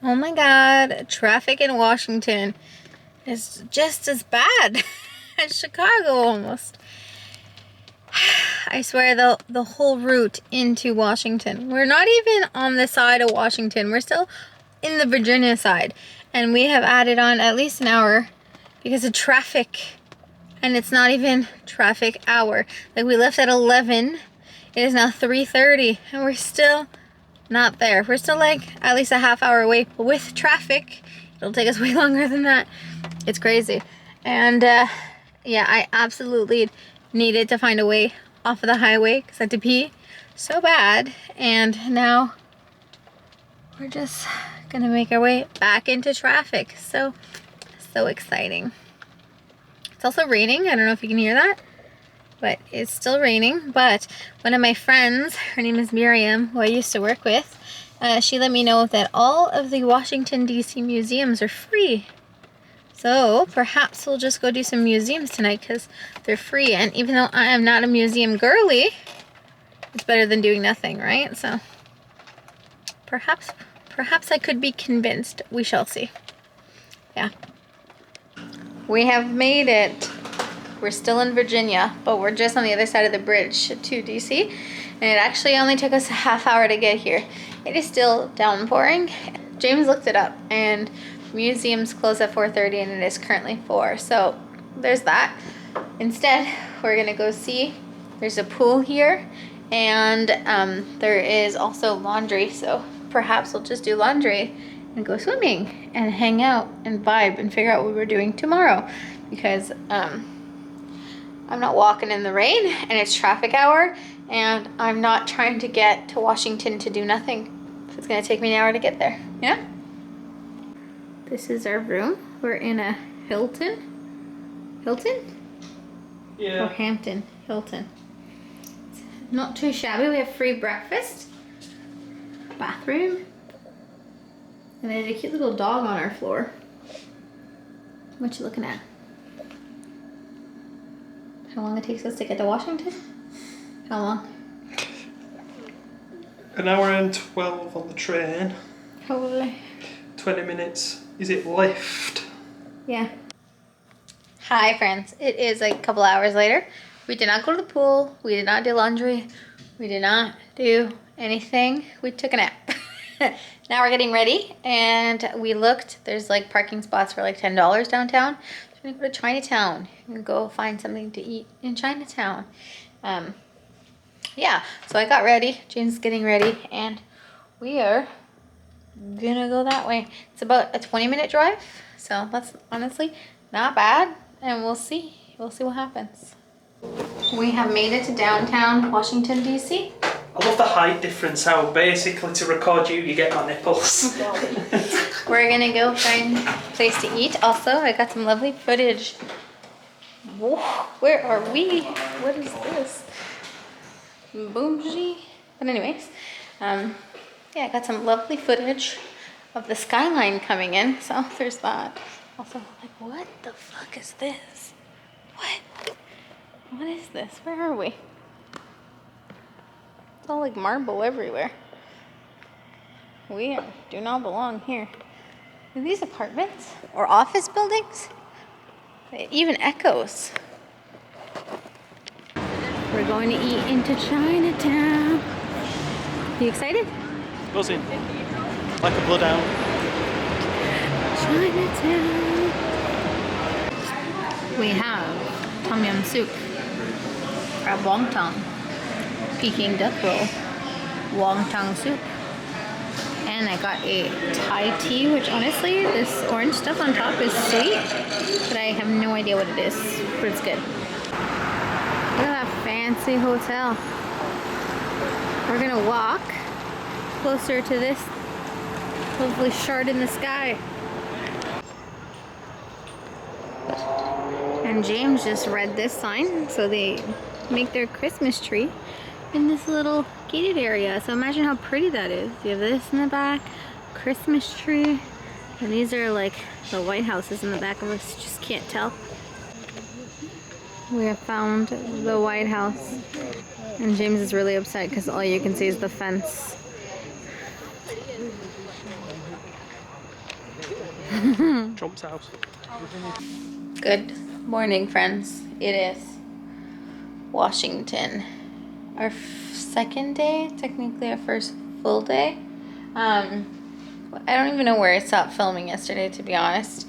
Oh my God, traffic in Washington is just as bad as Chicago almost. I swear the whole route into Washington. We're not even on the side of Washington. We're still in the Virginia side. And we have added on at least an hour because of traffic. And it's not even traffic hour. Like, we left at 11. It is now 3:30 and we're still not there. We're still like at least a half hour away, but with traffic, it'll take us way longer than that. It's crazy. And yeah, I absolutely needed to find a way off of the highway because I had to pee so bad. And now we're just gonna make our way back into traffic. So exciting. It's also raining. I don't know if you can hear that, but it's still raining. But one of my friends, her name is Miriam, who I used to work with, she let me know that all of the Washington, D.C. museums are free. So perhaps we'll just go do some museums tonight because they're free. And even though I am not a museum girly, it's better than doing nothing, right? So perhaps I could be convinced. We shall see. Yeah. We have made it. We're still in Virginia, but we're just on the other side of the bridge to DC. And it actually only took us a half hour to get here. It is still downpouring. James looked it up and museums close at 4:30 and it is currently 4. So there's that. Instead, we're gonna go see, there's a pool here and there is also laundry. So perhaps we'll just do laundry and go swimming and hang out and vibe and figure out what we're doing tomorrow because I'm not walking in the rain and it's traffic hour and I'm not trying to get to Washington to do nothing if it's gonna take me an hour to get there, yeah? This is our room. We're in a Hilton? Yeah. Or Hampton? Hilton. It's not too shabby. We have free breakfast, bathroom, and there's a cute little dog on our floor. What you looking at? How long it takes us to get to Washington? How long? An hour and 12 on the train. Probably. 20 minutes. Is it Lyft? Yeah. Hi friends. It is a couple hours later. We did not go to the pool. We did not do laundry. We did not do anything. We took a nap. Now we're getting ready and we looked. There's like parking spots for like $10 downtown. So we're gonna go to Chinatown and go find something to eat in Chinatown. Yeah, so I got ready. James is getting ready and we are gonna go that way. It's about a 20-minute drive, so that's honestly not bad, and we'll see what happens. We have made it to downtown Washington, D.C. I love the height difference, how basically to record you get my nipples. We're gonna go find a place to eat. Also, I got some lovely footage. Whoa, where are we? What is this? Bougie. But anyways, yeah, I got some lovely footage of the skyline coming in. So there's that. Also, like, what the fuck is this? What is this? Where are we? It's all like marble everywhere. We do not belong here. Are these apartments or office buildings? It even echoes. We're going to eat into Chinatown. You excited? Buzzing. Like a bloodhound. Chinatown. We have tom yum soup, crab wonton, Peking duck roll, wonton soup, and I got a Thai tea, which honestly, this orange stuff on top is sweet, but I have no idea what it is, but it's good. Look at that fancy hotel. We're gonna walk closer to this lovely shard in the sky. And James just read this sign, so they make their Christmas tree in this little gated area. So imagine how pretty that is. You have this in the back, Christmas tree, and these are like the White Houses in the back of us. Just can't tell. We have found the White House, and James is really upset because all you can see is the fence. Trump's house. Good morning, friends. It is Washington. Our second day, technically our first full day. I don't even know where I stopped filming yesterday, to be honest.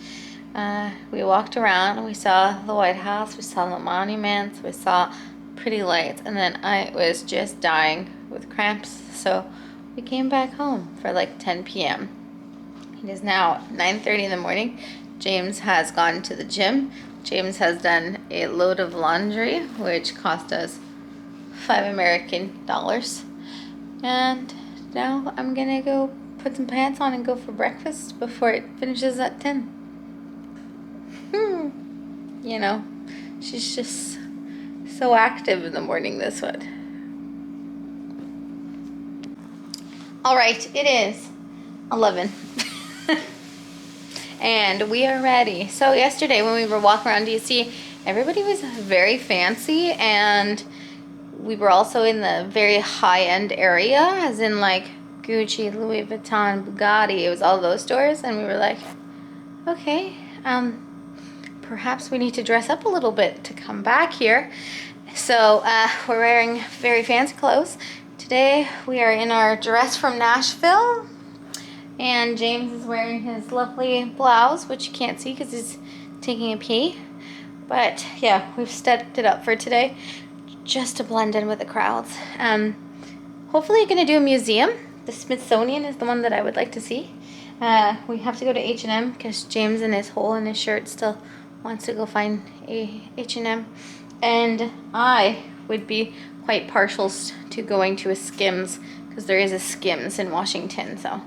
We walked around, we saw the White House, we saw the monuments, we saw pretty lights, and then I was just dying with cramps, so we came back home for like 10 p.m. It is now 9:30 in the morning. James has gone to the gym. James has done a load of laundry, which cost us $5 American. And now I'm gonna go put some pants on and go for breakfast before it finishes at 10. You know, she's just so active in the morning, this one. All right, it is 11. And we are ready. So yesterday when we were walking around DC, everybody was very fancy, and we were also in the very high-end area, as in like Gucci, Louis Vuitton, Bugatti. It was all those stores, and we were like, okay, perhaps we need to dress up a little bit to come back here. So we're wearing very fancy clothes. Today we are in our dress from Nashville, and James is wearing his lovely blouse, which you can't see because he's taking a pee. But yeah, we've stepped it up for today just to blend in with the crowds. Hopefully gonna do a museum. The Smithsonian is the one that I would like to see. We have to go to H&M because James in his hole in his shirt still wants to go find a H&M. And I would be quite partial to going to a Skims, because there is a Skims in Washington, so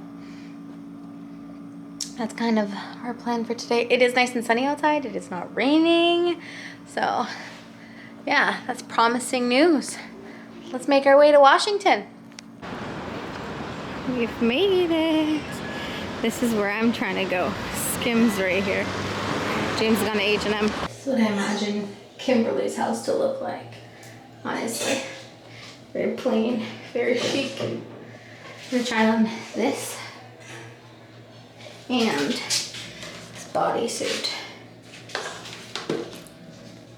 that's kind of our plan for today. It is nice and sunny outside. It is not raining. So yeah, that's promising news. Let's make our way to Washington. We've made it. This is where I'm trying to go. Skims right here. James is gone to H&M. This is what I imagine Kimberly's house to look like, honestly. Very plain, very chic. I'm gonna try on this and this bodysuit.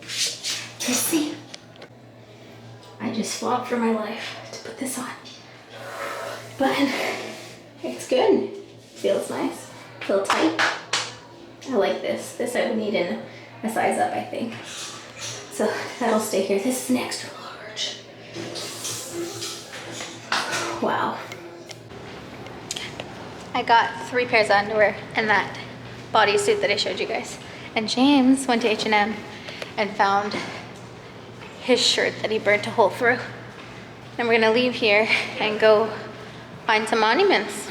Let's see. I just fought for my life to put this on, but it's good. Feels nice. Feel tight. I like this. This I would need in a size up, I think. So that'll stay here. This is an extra large. Wow. I got 3 pairs of underwear and that bodysuit that I showed you guys. And James went to H&M and found his shirt that he burnt a hole through. And we're gonna leave here and go find some monuments.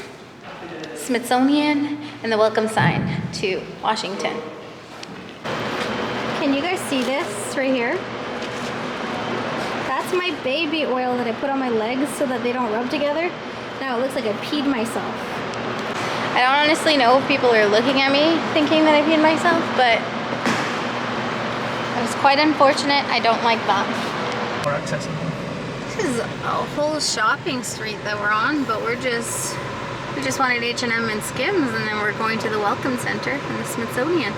Smithsonian and the welcome sign to Washington. Can you guys see this right here? That's my baby oil that I put on my legs so that they don't rub together. Now it looks like I peed myself. I don't honestly know if people are looking at me thinking that I peed myself, but it was quite unfortunate. I don't like that. More accessible. This is a whole shopping street that we're on, but we just wanted H&M and Skims, and then we're going to the Welcome Center and the Smithsonian.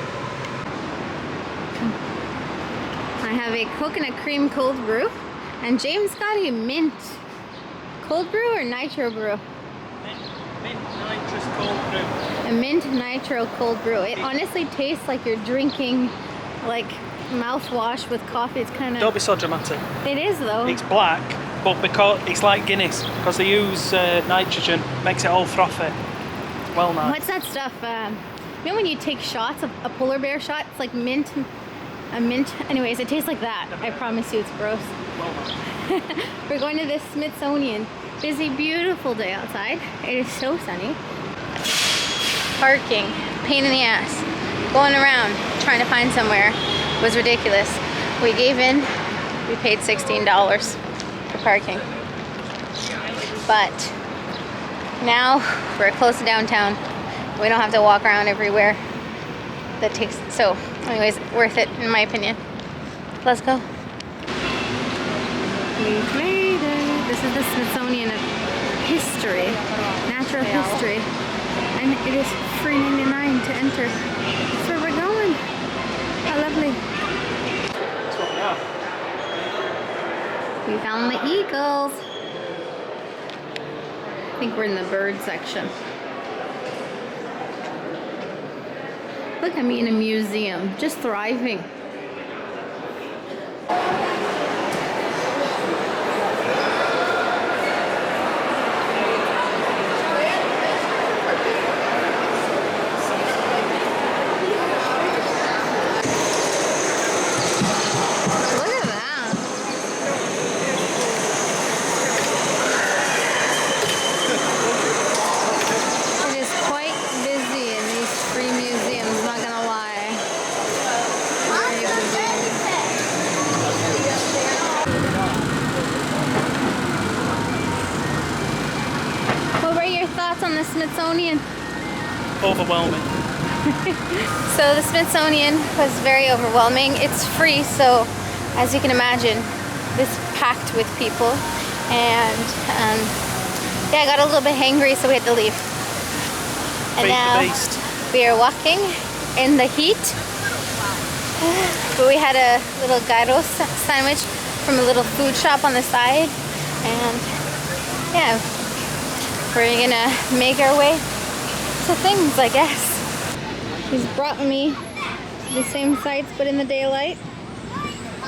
I have a coconut cream cold brew, and James got a mint cold brew or nitro brew? Mint nitrous cold brew. A mint nitro cold brew. It honestly tastes like you're drinking like mouthwash with coffee. It's kind of... Don't be so dramatic. It is though. It's black, but because it's like Guinness, because they use nitrogen, makes it all frothy. Well nice. What's that stuff? You know when you take shots, a polar bear shot, it's like mint, a mint. Anyways, it tastes like that. I promise you it's gross. Well nice. We're going to the Smithsonian. It is a beautiful day outside. It is so sunny. Parking, pain in the ass. Going around, trying to find somewhere was ridiculous. We gave in, we paid $16 for parking. But now we're close to downtown. We don't have to walk around everywhere. That takes, so anyways, worth it in my opinion. Let's go. We've made it. This is the Smithsonian of history, natural history. and it is free 99 to enter. That's where we're going. How lovely. That's what we are. We found the eagles. I think we're in the bird section. Look at me in a museum, just thriving. On the Smithsonian? Overwhelming. So the Smithsonian was very overwhelming. It's free, so as you can imagine, this packed with people, and yeah, I got a little bit hangry, so we had to leave. And now we are walking in the heat, but we had a little gyros sandwich from a little food shop on the side, and yeah, we're gonna make our way to things, I guess. He's brought me to the same sights but in the daylight.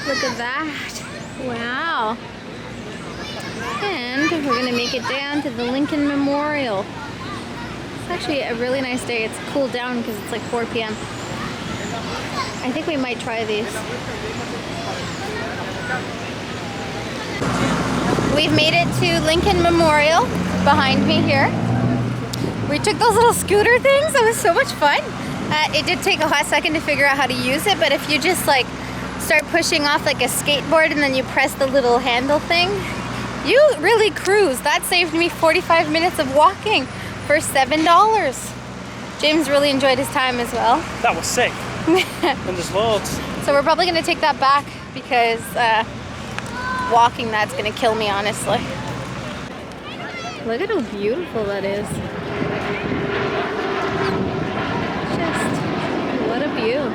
Look at that. Wow. And we're gonna make it down to the Lincoln Memorial. It's actually a really nice day. It's cooled down because it's like 4 p.m. I think we might try these. We've made it to Lincoln Memorial. Behind me here. We took those little scooter things. It was so much fun. It did take a hot second to figure out how to use it, but if you just like start pushing off like a skateboard and then you press the little handle thing, you really cruise. That saved me 45 minutes of walking for $7. James really enjoyed his time as well. That was sick. And there's loads. So we're probably going to take that back because walking, that's going to kill me, honestly. Look at how beautiful that is. Just, what a view.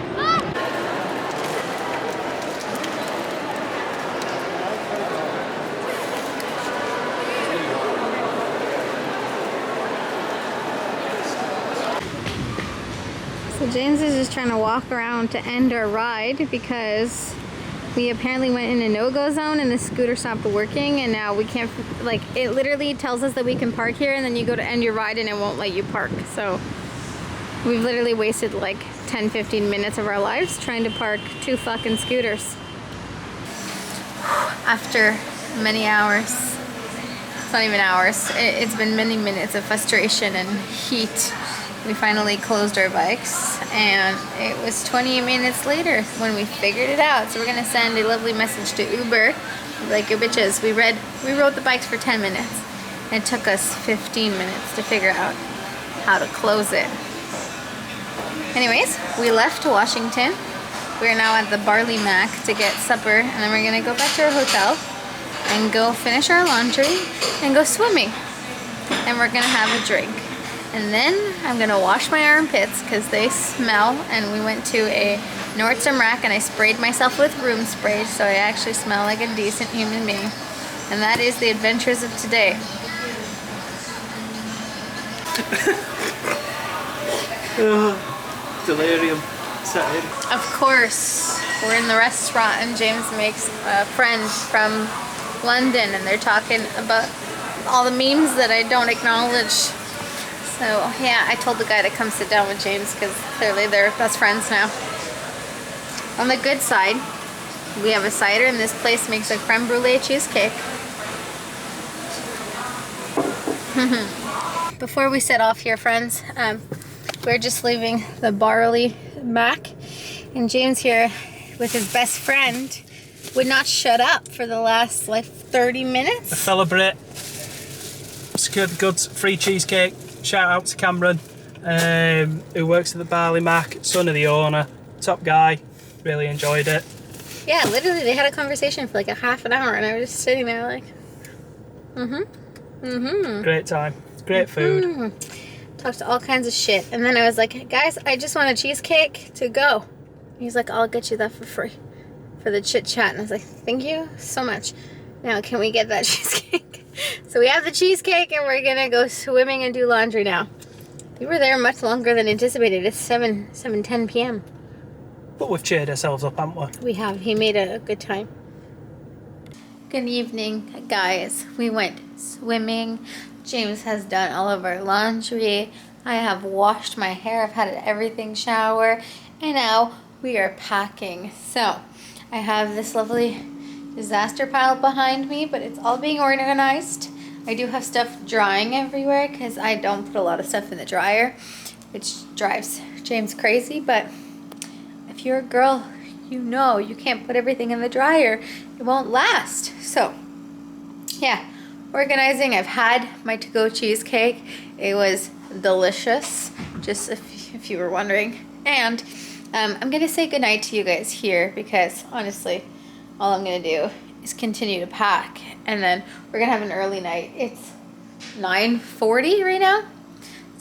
So James is just trying to walk around to end our ride because we apparently went in a no-go zone and the scooter stopped working, and now we can't, like, it literally tells us that we can park here and then you go to end your ride and it won't let you park. So we've literally wasted like 10-15 minutes of our lives trying to park 2 fucking scooters. After many hours, it's not even hours, it's been many minutes of frustration and heat, we finally closed our bikes, and it was 20 minutes later when we figured it out. So we're gonna send a lovely message to Uber, like, yo bitches, we rode the bikes for 10 minutes, and it took us 15 minutes to figure out how to close it. Anyways, we left Washington. We're now at the Barley Mac to get supper, and then we're gonna go back to our hotel and go finish our laundry and go swimming. And we're gonna have a drink. And then I'm gonna wash my armpits because they smell, and we went to a Nordstrom Rack and I sprayed myself with room spray so I actually smell like a decent human being. And that is the adventures of today. Delirium set in. Of course, we're in the restaurant and James makes a friend from London and they're talking about all the memes that I don't acknowledge. So yeah, I told the guy to come sit down with James because clearly they're best friends now. On the good side, we have a cider and this place makes a creme brulee cheesecake. Before we set off here, friends, we're just leaving the Barley Mac, and James here with his best friend would not shut up for the last like 30 minutes. A fellow Brit secured the goods, free cheesecake. Shout out to Cameron, who works at the Barley Mac, son of the owner, top guy, really enjoyed it. Yeah, literally they had a conversation for like a half an hour and I was just sitting there like, Great time, great food. talked all kinds of shit. And then I was like, guys, I just want a cheesecake to go. He's like, I'll get you that for free for the chit chat. And I was like, thank you so much. Now, can we get that cheesecake? So we have the cheesecake and we're gonna go swimming and do laundry now. We were there much longer than anticipated. It's 7:10 p.m. But we've cheered ourselves up, haven't we? We have. He made a good time. Good evening, guys. We went swimming. James has done all of our laundry. I have washed my hair. I've had everything shower. And now we are packing. So I have this lovely disaster pile behind me, but it's all being organized. I do have stuff drying everywhere because I don't put a lot of stuff in the dryer, which drives James crazy. But if you're a girl, you know you can't put everything in the dryer. It won't last. So yeah, organizing. I've had my to-go cheesecake. It was delicious, just if you were wondering. And I'm gonna say goodnight to you guys here because honestly, all I'm gonna do is continue to pack, and then we're gonna have an early night. It's 9:40 right now,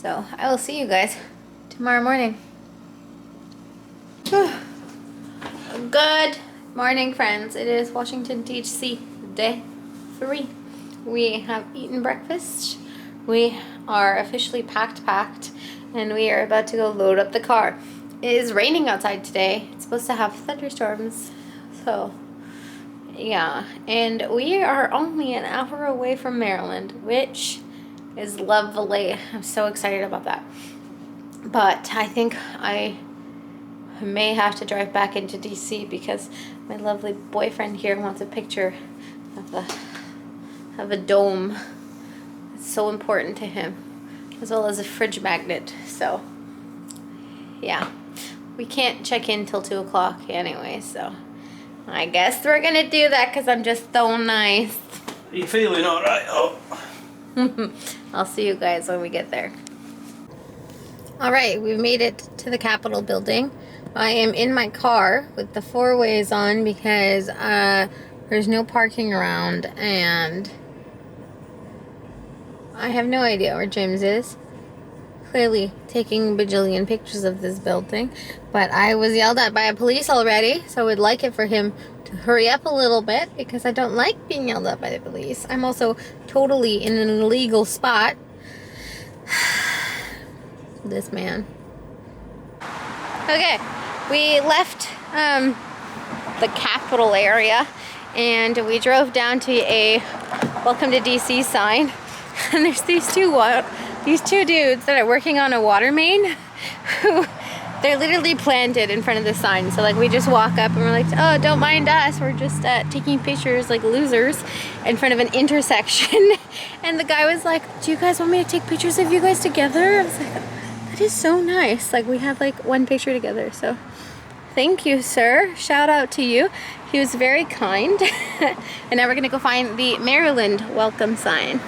so I will see you guys tomorrow morning. Good morning, friends. It is Washington THC day 3. We have eaten breakfast. We are officially packed, and we are about to go load up the car. It is raining outside today. It's supposed to have thunderstorms, so yeah. And we are only an hour away from Maryland, which is lovely. I'm so excited about that. But I think I may have to drive back into DC because my lovely boyfriend here wants a picture of a dome. It's so important to him, as well as a fridge magnet. So yeah, we can't check in till 2 o'clock anyway, so I guess we're gonna do that because I'm just so nice. Are you feeling alright? Oh. I'll see you guys when we get there. Alright, we've made it to the Capitol building. I am in my car with the 4-ways on because there's no parking around, and I have no idea where James is. Clearly taking bajillion pictures of this building, but I was yelled at by a police already, so I would like it for him to hurry up a little bit because I don't like being yelled at by the police. I'm also totally in an illegal spot. This man. Okay, we left the Capitol area and we drove down to a welcome to DC sign, and there's these two dudes that are working on a water main who they're literally planted in front of the sign. So like we just walk up and we're like, oh, don't mind us, we're just taking pictures like losers in front of an intersection. And the guy was like, do you guys want me to take pictures of you guys together? I was like, that is so nice. Like we have like one picture together, so thank you, sir. Shout out to you. He was very kind. And now we're gonna go find the Maryland welcome sign.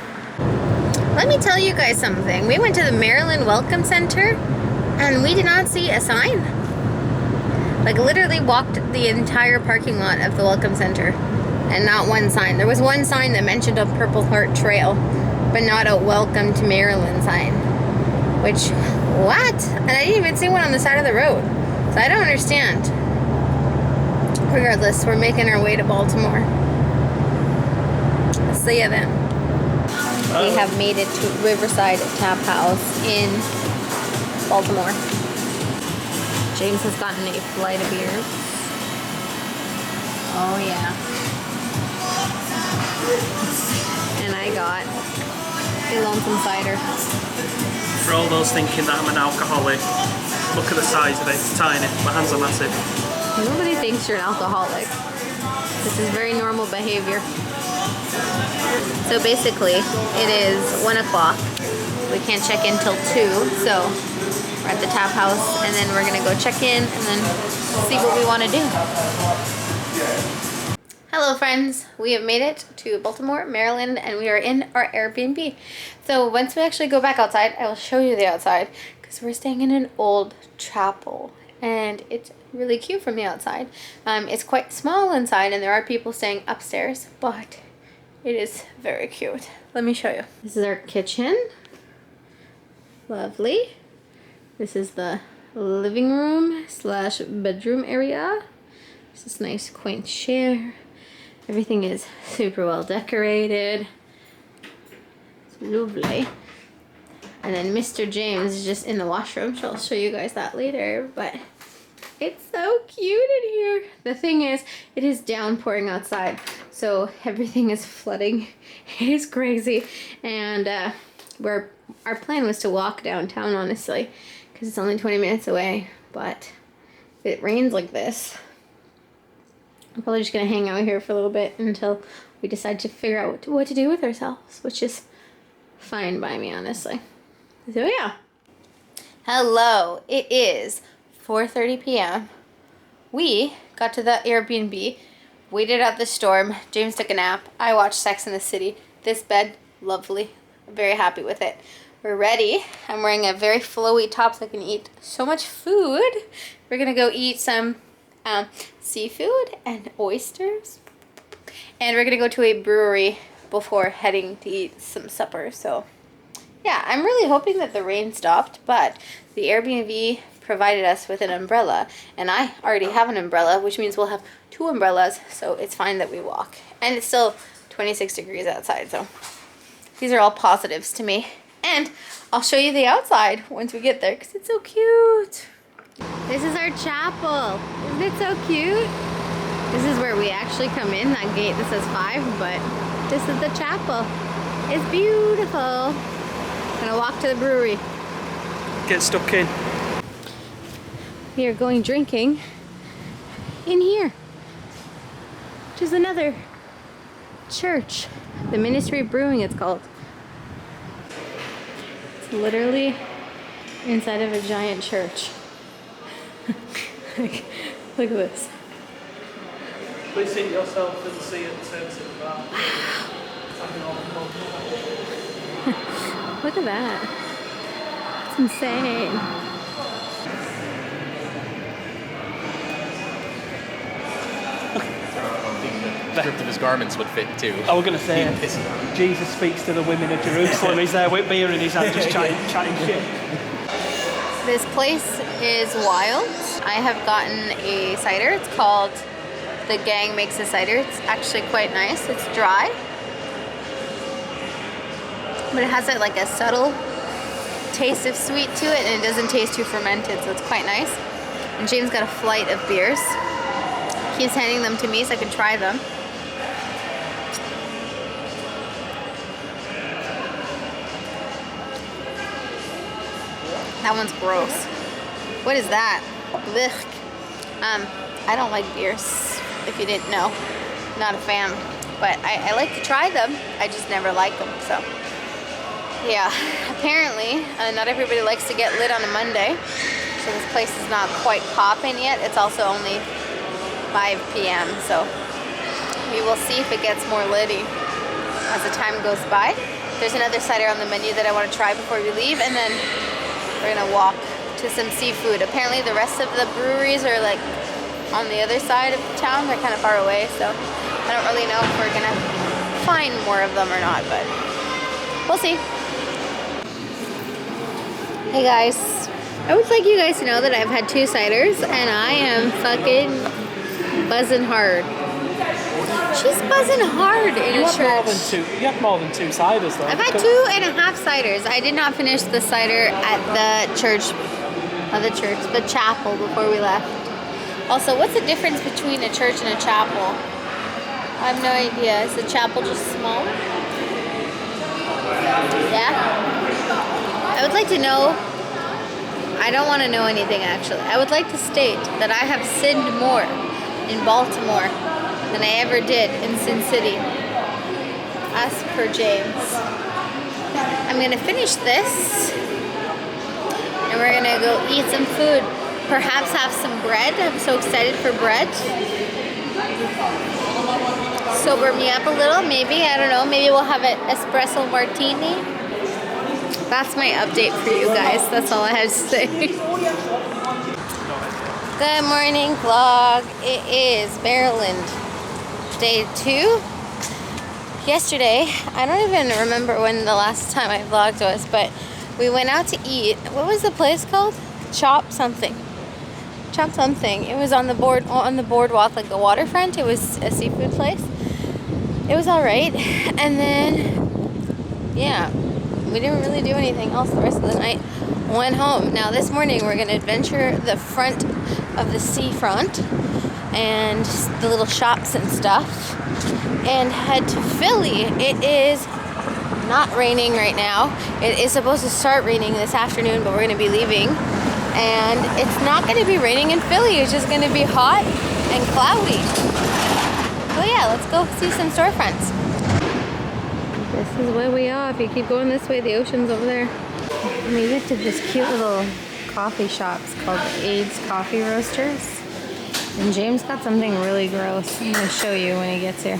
Let me tell you guys something. We went to the Maryland Welcome Center and we did not see a sign. Like literally walked the entire parking lot of the Welcome Center and not one sign. There was one sign that mentioned a Purple Heart Trail, but not a Welcome to Maryland sign. Which, what? And I didn't even see one on the side of the road. So I don't understand. Regardless, we're making our way to Baltimore. See ya then. We have made it to Riverside Tap House in Baltimore. James has gotten a flight of beers. Oh yeah. And I got a lonesome cider. For all those thinking that I'm an alcoholic, look at the size of it, it's tiny. My hands are massive. Nobody thinks you're an alcoholic. This is very normal behavior. So basically, it is 1 o'clock. We can't check in till 2, so we're at the Tap House, and then we're gonna go check in and then see what we want to do. Hello friends, we have made it to Baltimore, Maryland, and we are in our Airbnb. So once we actually go back outside, I will show you the outside because we're staying in an old chapel and it's really cute from the outside. It's quite small inside and there are people staying upstairs, but it is very cute. Let me show you. This is our kitchen. Lovely. This is the living room slash bedroom area. It's this nice quaint chair. Everything is super well decorated. It's lovely. And then Mr. James is just in the washroom, so I'll show you guys that later, but it's so cute in here. The thing is, it is downpouring outside, so everything is flooding. It is crazy. And our plan was to walk downtown, honestly, because it's only 20 minutes away, but if it rains like this, I'm probably just gonna hang out here for a little bit until we decide to figure out what to do with ourselves, which is fine by me, honestly. So yeah. Hello, it is 4:30 p.m. We got to the Airbnb, waited out the storm. James took a nap. I watched Sex and the City. This bed, lovely. I'm very happy with it. We're ready. I'm wearing a very flowy top so I can eat so much food. We're gonna go eat some seafood and oysters. And we're gonna go to a brewery before heading to eat some supper. So yeah, I'm really hoping that the rain stopped, but the Airbnb provided us with an umbrella, and I already have an umbrella, which means we'll have 2 umbrellas, so it's fine that we walk. And it's still 26 degrees outside, so these are all positives to me. And I'll show you the outside once we get there, because it's so cute. This is our chapel. Isn't it so cute? This is where we actually come in, that gate that says 5, but this is the chapel. It's beautiful. Gonna walk to the brewery. Get stuck in. We are going drinking in here, which is another church. The Ministry of Brewing, it's called. It's literally inside of a giant church. Look at this. Please seat yourself and see it service at the bar. Look at that. It's insane. The script of his garments would fit too. I was going to say, Jesus speaks to the women of Jerusalem. He's there with beer in his hand, just chatting shit. This place is wild. I have gotten a cider. It's called The Gang Makes a Cider. It's actually quite nice. It's dry, but it has like a subtle taste of sweet to it, and it doesn't taste too fermented, so it's quite nice. And James got a flight of beers. He's handing them to me so I can try them. That one's gross. What is that? Blech. I don't like beers, if you didn't know. Not a fan. But I like to try them. I just never like them, so. Yeah, apparently, not everybody likes to get lit on a Monday. So this place is not quite popping yet. It's also only 5 p.m. So we will see if it gets more litty as the time goes by. There's another cider on the menu that I want to try before we leave, and then we're gonna walk to some seafood. Apparently the rest of the breweries are like on the other side of town. They're kind of far away, so I don't really know if we're gonna find more of them or not, but we'll see. Hey guys, I would like you guys to know that I've had 2 ciders and I am fucking buzzing hard. She's buzzing hard in a church. You have more than 2 ciders though. I've had 2.5 ciders. I did not finish the cider at the the chapel before we left. Also, what's the difference between a church and a chapel? I have no idea. Is the chapel just smaller? Yeah? I would like to know, I don't want to know anything actually. I would like to state that I have sinned more in Baltimore than I ever did in Sin City, as per James. I'm going to finish this, and we're going to go eat some food. Perhaps have some bread. I'm so excited for bread. Sober me up a little, maybe. I don't know. Maybe we'll have an espresso martini. That's my update for you guys. That's all I have to say. Good morning, vlog. It is Maryland, day 2. Yesterday, I don't even remember when the last time I vlogged was, but We went out to eat. What was the place called? Chop something. Chop something. It was on the boardwalk, like the waterfront. It was a seafood place. It was all right. And then, yeah, we didn't really do anything else the rest of the night. Went home. Now this morning we're gonna adventure the front of the seafront and the little shops and stuff, and head to Philly. It is not raining right now. It is supposed to start raining this afternoon, but we're gonna be leaving. And it's not gonna be raining in Philly. It's just gonna be hot and cloudy. So yeah, let's go see some storefronts. This is where we are. If you keep going this way, the ocean's over there. We made it to this cute little coffee shop. It's called AIDS Coffee Roasters. And James got something really gross. I'm gonna show you when he gets here.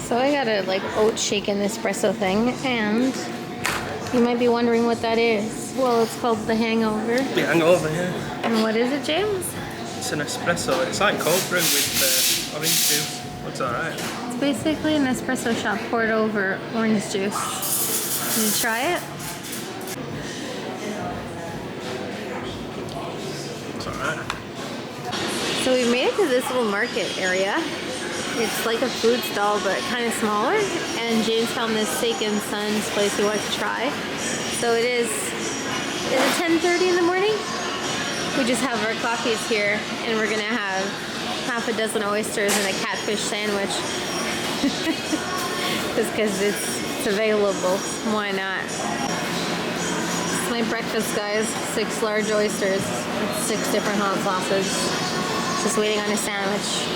So I got a like oat shaken espresso thing, and you might be wondering what that is. Well, it's called the Hangover. The Hangover, yeah. And what is it, James? It's an espresso. It's like cold brew with orange juice. Looks alright. It's basically an espresso shot poured over orange juice. Did you try it? It's alright. So we made it to this little market area. It's like a food stall, but kind of smaller. And James found this Steak and Sons place we wanted to try. So it is it 10:30 in the morning? We just have our coffees here, and we're gonna have half a dozen oysters and a catfish sandwich. Just because it's available. Why not? It's my breakfast, guys. 6 large oysters with 6 different hot sauces. Just waiting on a sandwich.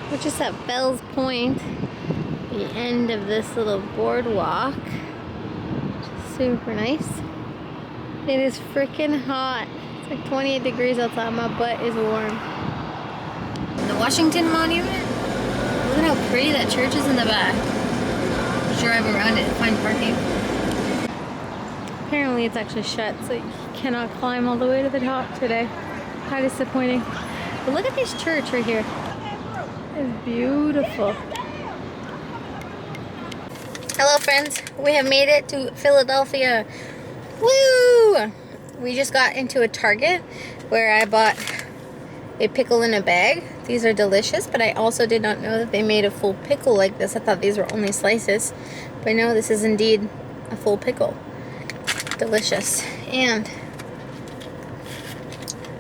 We're just at Fells Point, the end of this little boardwalk. Super nice. It is freaking hot. It's like 28 degrees outside. My butt is warm. The Washington Monument. Look at how pretty that church is in the back. Drive around it and find parking. Apparently it's actually shut, so you cannot climb all the way to the top today. How disappointing. But look at this church right here. It's beautiful. Hello friends, we have made it to Philadelphia. Woo! We just got into a Target where I bought a pickle in a bag. These are delicious, but I also did not know that they made a full pickle like this. I thought these were only slices, but no, this is indeed a full pickle. Delicious. And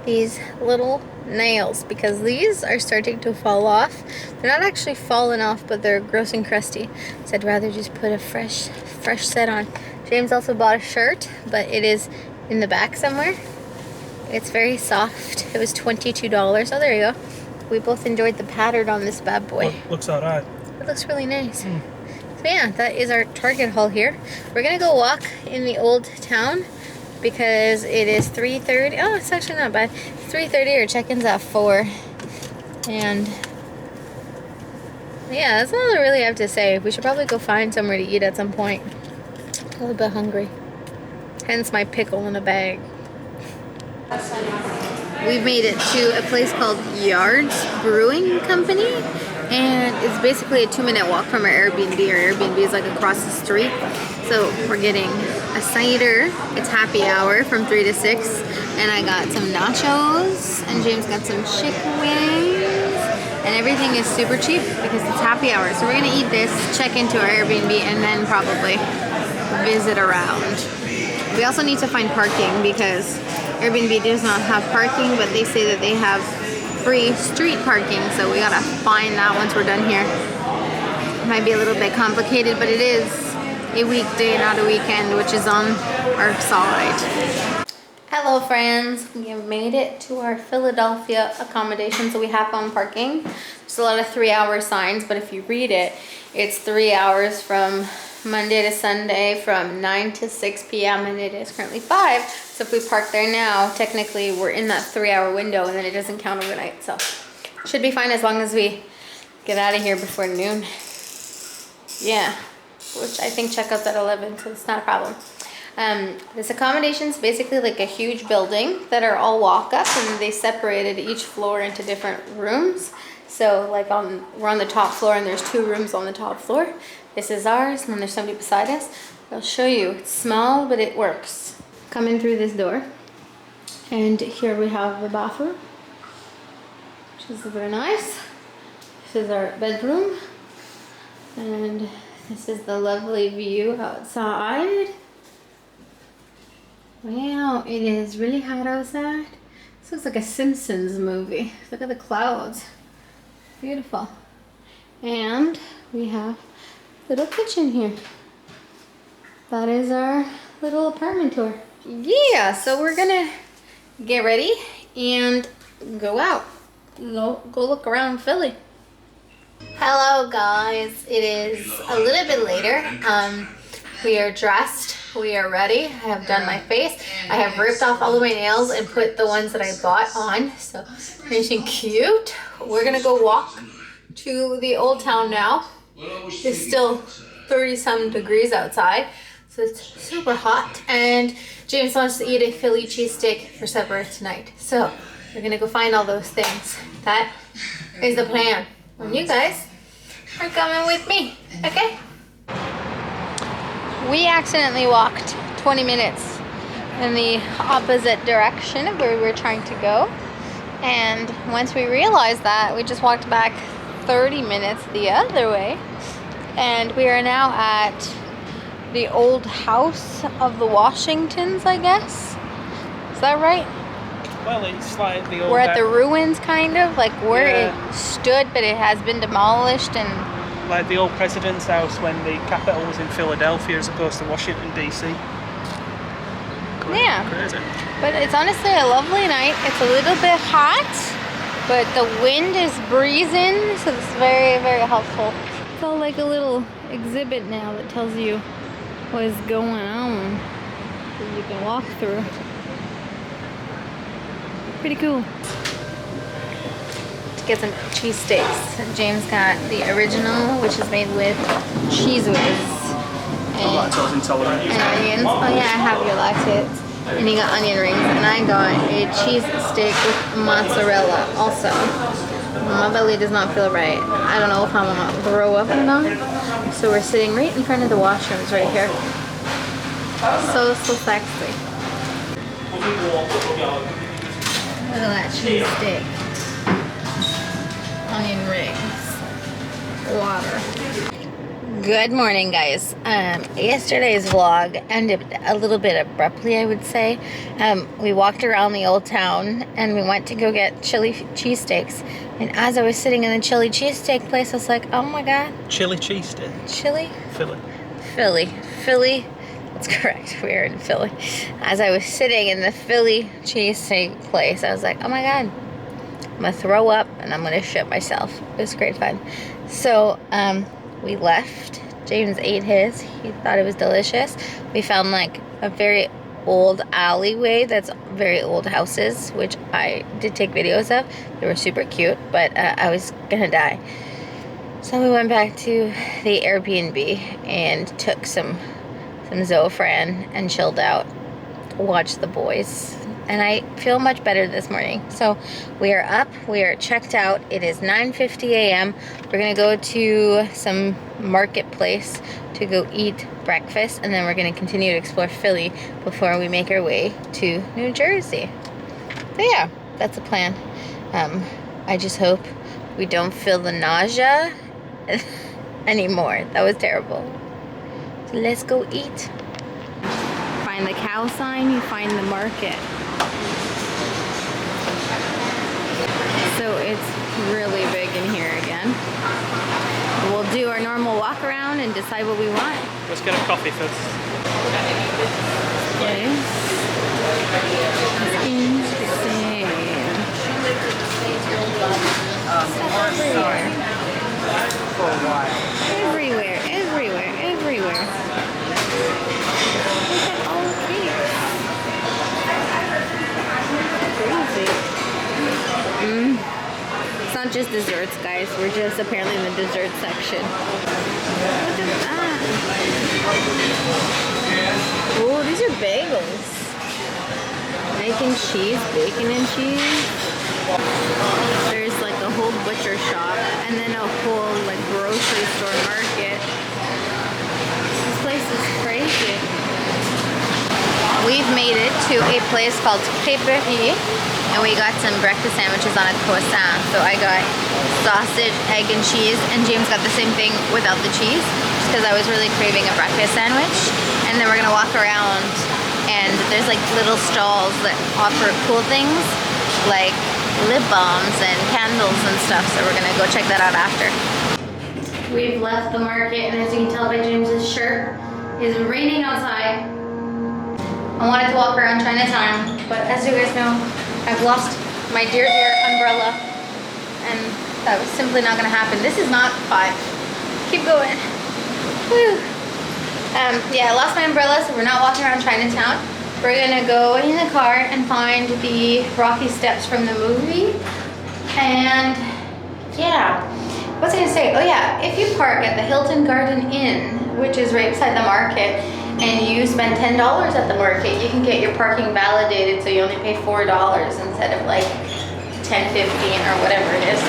these little nails, because these are starting to fall off. They're not actually falling off, but they're gross and crusty, so I'd rather just put a fresh set on. James also bought a shirt, but it is in the back somewhere. It's very soft. It was $22. Oh, there you go. We both enjoyed the pattern on this bad boy. Looks alright. It looks really nice. So yeah, that is our Target haul here. We're gonna go walk in the old town because it is 3:30. Oh, it's actually not bad. 3:30. Our check-in's at 4. And yeah, that's all I really have to say. We should probably go find somewhere to eat at some point. A little bit hungry. Hence my pickle in a bag. We've made it to a place called Yards Brewing Company, and it's basically a 2-minute walk from our Airbnb. Our Airbnb is like across the street. So we're getting a cider. It's happy hour from 3 to 6, and I got some nachos, and James got some chicken wings, and everything is super cheap because it's happy hour. So we're gonna eat this, check into our Airbnb, and then probably visit around. We also need to find parking because Airbnb does not have parking, but they say that they have free street parking, so we gotta find that once we're done here. It might be a little bit complicated, but it is a weekday, not a weekend, which is on our side. Hello friends, we have made it to our Philadelphia accommodation, so we have found parking. There's a lot of 3-hour signs, but if you read it, it's 3 hours from Monday to Sunday from 9 to 6 p.m. and it is currently 5. So if we park there now, technically we're in that 3-hour window and then it doesn't count overnight. So should be fine as long as we get out of here before noon. Yeah, which I think checkout's at 11, so it's not a problem. This accommodation is basically like a huge building that are all walk up, and they separated each floor into different rooms. So like we're on the top floor, and there's 2 rooms on the top floor. This is ours, and then there's somebody beside us. I'll show you. It's small, but it works. Come in through this door, and here we have the bathroom, which is very nice. This is our bedroom, and this is the lovely view outside. Wow, it is really hot outside. This looks like a Simpsons movie. Look at the clouds. Beautiful. And we have a little kitchen here. That is our little apartment tour. Yeah, so we're gonna get ready and go out. Go look around Philly. Hello guys, it is a little bit later. We are dressed, we are ready. I have done my face. I have ripped off all of my nails and put the ones that I bought on. So nice and cute. We're gonna go walk to the old town now. It's still 30-some degrees outside, so it's super hot. And James wants to eat a Philly cheesesteak for supper tonight. So we're gonna go find all those things. That is the plan. And you guys are coming with me, okay? We accidentally walked 20 minutes in the opposite direction of where we were trying to go. And once we realized that, we just walked back 30 minutes the other way. And we are now at the old house of the Washingtons, I guess. Is that right? Well, it's like the old... We're at the ruins, kind of, like where it stood, but it has been demolished. And like the old president's house when the capital was in Philadelphia as opposed to Washington, D.C. Yeah. Crazy. But it's honestly a lovely night. It's a little bit hot, but the wind is breezing, so it's very, very helpful. It's all like a little exhibit now that tells you what is going on that you can walk through. Pretty cool. To get some cheesesteaks. James got the original, which is made with cheese whiz and Lactose intolerant. onions. Oh yeah, I have your lactates. And he got onion rings, and I got a cheese steak with mozzarella also. My belly does not feel right. I don't know if I'm gonna throw up or not. So we're sitting right in front of the washrooms right here. So sexy. Look at that cheese steak. Onion rings. Water. Good morning, guys. Yesterday's vlog ended a little bit abruptly, I would say. We walked around the old town and we went to go get chili cheesesteaks. And as I was sitting in the chili cheesesteak place, I was like, oh my god. Chili cheesesteak. Chili? Philly. Philly. That's correct. We're in Philly. As I was sitting in the Philly cheesesteak place, I was like, oh my god. I'm gonna throw up and I'm gonna shit myself. It was great fun. So, we left. James ate his. He thought it was delicious. We found like a very old alleyway that's very old houses, which I did take videos of. They were super cute, but I was gonna die. So we went back to the Airbnb and took some Zofran and chilled out, watched the boys. And I feel much better this morning. So we are up, we are checked out. It is 9:50 a.m. We're gonna go to some marketplace to go eat breakfast, and then we're gonna continue to explore Philly before we make our way to New Jersey. So yeah, that's the plan. I just hope we don't feel the nausea anymore. That was terrible. So let's go eat. Find the cow sign, you find the market. So it's really big in here again. We'll do our normal walk around and decide what we want. Let's get a coffee first. Okay. Insane. Everywhere. Everywhere. Look at all the cakes. Crazy. It's not just desserts, guys. We're just apparently in the dessert section. Look at that. Oh, these are bagels. Bacon cheese, bacon and cheese. There's like a whole butcher shop and then a whole like grocery store market. This place is crazy. We've made it to a place called Crêperie and we got some breakfast sandwiches on a croissant. So I got sausage, egg and cheese, and James got the same thing without the cheese just because I was really craving a breakfast sandwich. And then we're gonna walk around and there's like little stalls that offer cool things like lip balms and candles and stuff, so we're gonna go check that out after. We've left the market and as you can tell by James's shirt, it's raining outside. I wanted to walk around Chinatown, but as you guys know, I've lost my dear umbrella and that was simply not gonna happen. This is not 5. Keep going. Whew. Yeah, I lost my umbrella, so we're not walking around Chinatown. We're gonna go in the car and find the Rocky Steps from the movie. And yeah, what's I gonna say? Oh yeah, if you park at the Hilton Garden Inn, which is right beside the market, and you spend $10 at the market, you can get your parking validated, so you only pay $4 instead of like $10, $15 or whatever it is.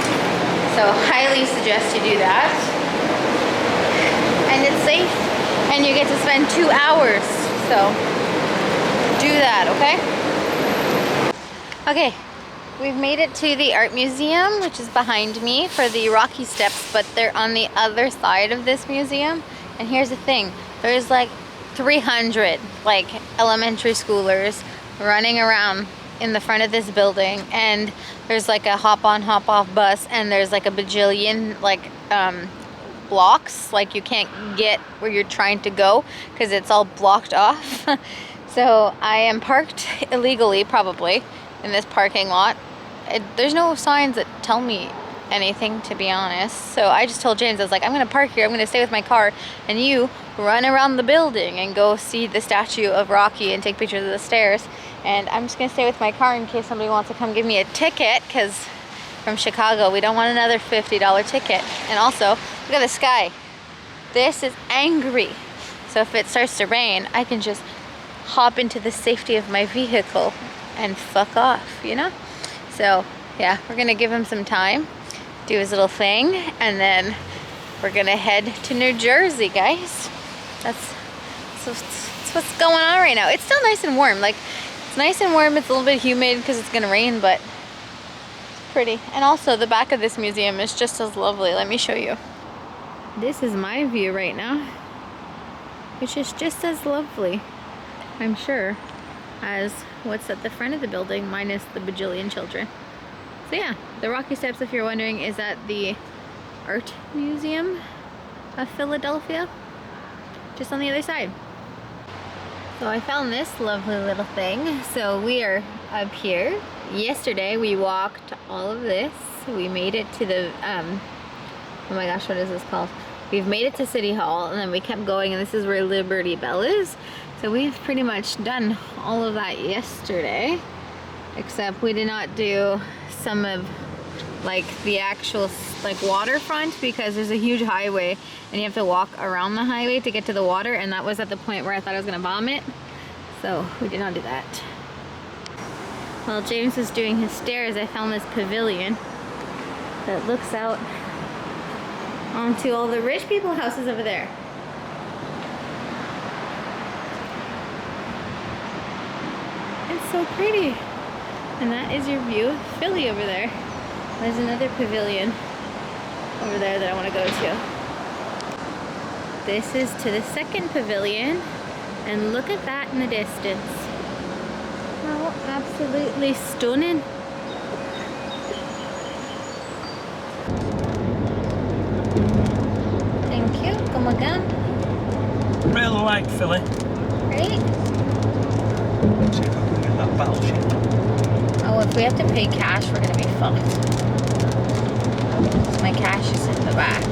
So highly suggest you do that. And it's safe. And you get to spend 2 hours, so do that, okay? Okay, we've made it to the art museum, which is behind me for the Rocky Steps, but they're on the other side of this museum. And here's the thing, there's like 300 like elementary schoolers running around in the front of this building, and there's like a hop-on, hop-off bus, and there's like a bajillion like blocks, like you can't get where you're trying to go because it's all blocked off. So I am parked illegally probably in this parking lot. There's no signs that tell me anything, to be honest. So I just told James, I was like, I'm gonna park here, I'm gonna stay with my car, and you run around the building and go see the statue of Rocky and take pictures of the stairs, and I'm just gonna stay with my car in case somebody wants to come give me a ticket, because from Chicago we don't want another $50 ticket. And also look at the sky, this is angry, so if it starts to rain I can just hop into the safety of my vehicle and fuck off, you know? So yeah, we're gonna give him some time, do his little thing, and then we're gonna head to New Jersey, guys. That's what's going on right now. It's still nice and warm. Like, it's nice and warm. It's a little bit humid because it's gonna rain, but it's pretty. And also the back of this museum is just as lovely. Let me show you. This is my view right now, which is just as lovely, I'm sure, as what's at the front of the building, minus the bajillion children. So yeah, the Rocky Steps, if you're wondering, is at the Art Museum of Philadelphia, just on the other side. So I found this lovely little thing. So we are up here. Yesterday we walked all of this. We made it to the, oh my gosh, what is this called? We've made it to City Hall, and then we kept going, and this is where Liberty Bell is. So we've pretty much done all of that yesterday, except we did not do some of like the actual like waterfront, because there's a huge highway and you have to walk around the highway to get to the water, and that was at the point where I thought I was gonna vomit, so we did not do that. While James was doing his stairs, I found this pavilion that looks out onto all the rich people houses over there. It's so pretty. And that is your view of Philly over there. There's another pavilion over there that I want to go to. This is to the second pavilion, and look at that in the distance. Oh, absolutely stunning. Thank you. Come again. Really like Philly. Right? Let's see if I can get that battleship. Oh, if we have to pay cash, we're gonna be fucked. My cash is in the back.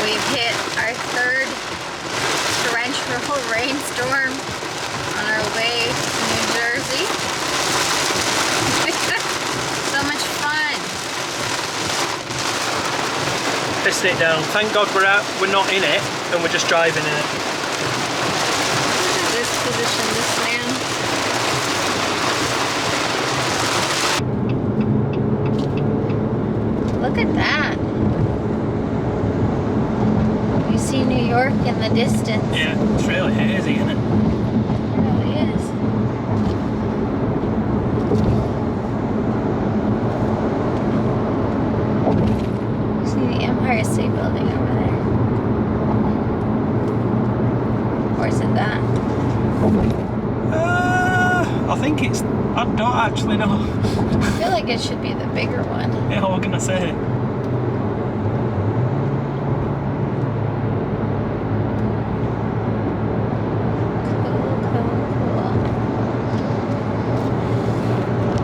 We've hit our third torrential rainstorm on our way to New Jersey. So much fun. This it down. Thank God we're out. We're not in it, and we're just driving in it. Look at this position, this man. Look at that. You see New York in the distance. Yeah, it's really hazy, isn't it? It really is. See the Empire State Building over there. Or is it that? I think it's. I don't actually know. I feel like it should be the bigger one. Yeah, what can I say?